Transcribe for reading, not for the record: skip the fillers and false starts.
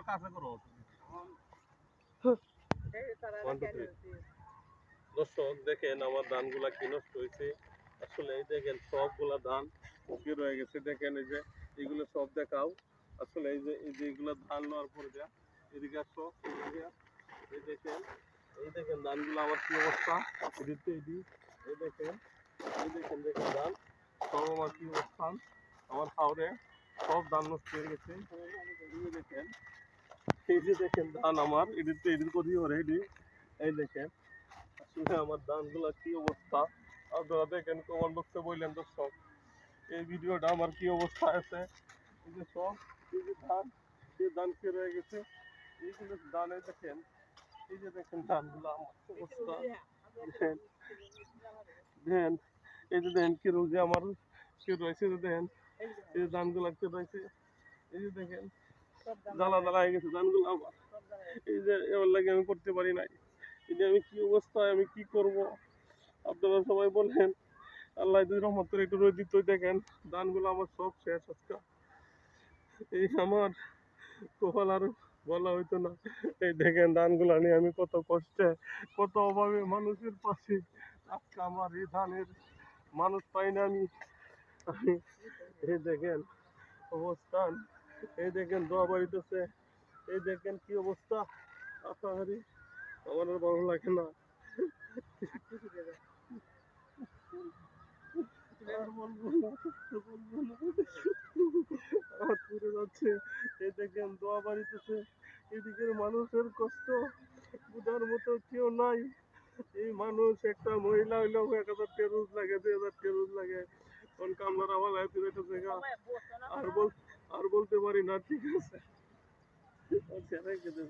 কাছে করো 1 2 3 দর্শক দেখেন আমার ধানগুলা কি নষ্ট হয়েছে আসলে এই দেখেন সবগুলা ধান কি রয়ে গেছে দেখেন এই যে এগুলো সব দেখাও আসলে এই যে এগুলো ধান নেওয়ার পরে যা এদিকে আসো এই দেখেন ধানগুলো আমার কি অবস্থা এদিকে এই দেখেন দেখেন ধান সব আমার কি অবস্থান আমার হাওড়ে সব ধান নষ্ট হয়ে গেছে দেখেন এই যে দেখেন ধান আমার এদিক করি ওরে এই দেখেন আসলে আমার ধানগুলা কি অবস্থা আপনারা দেখেন কমেন্ট বক্সে বললেন দর্শক এই ভিডিওটা আমার কি অবস্থা আছে এই যে সব এই যে ধান কি রয়ে গেছে এইগুলো ধানে দেখেন এই যে দেখেন ধানগুলো আমার অবস্থা দেখেন দেখেন এই যে দেখেন কি রোগে আমার কি রয়েছে দেখেন এই যে ধানগুলা কি রয়েছে এই যে দেখেন জ্বালা জ্বালা হয়ে গেছে ধানগুলো আমার এই যে এবার লাগে আমি করতে পারি নাই এই যে আমি কি অবস্থায় আমি কি করব আপনারা সবাই বলেন আল্লাহ যদি রহমত করে একটু রোদ দিত দেখেন ধানগুলো আমার সব শেষ আজকে এই আমার কপাল আর বলা হইতো না এই দেখেন ধানগুলা নিয়ে আমি কত কষ্টে কত অভাবে মানুষের পাশে আজকে আমার এই ধানের মানুষ পাই না আমি এই দেখেন অবস্থান এই দেখেন দোয়া বাড়িতেছে এই দেখেন কি অবস্থা আশাহারি আমার আর ভালো লাগে না আর বলবো না বলবো না হাত পুড়ে যাচ্ছে এই দেখেন দোয়া বাড়িতেছে এদিকের মানুষের কষ্ট বুঝার মতো কেউ নাই এই মানুষ একটা মহিলা হইলেও 1000 টেরুজ লাগে 2000 টেরুজ লাগে কোন কামলার আমার লাইফে একটা জায়গা আর বলতে পারি না ঠিক আছে আচ্ছা রেখে দেন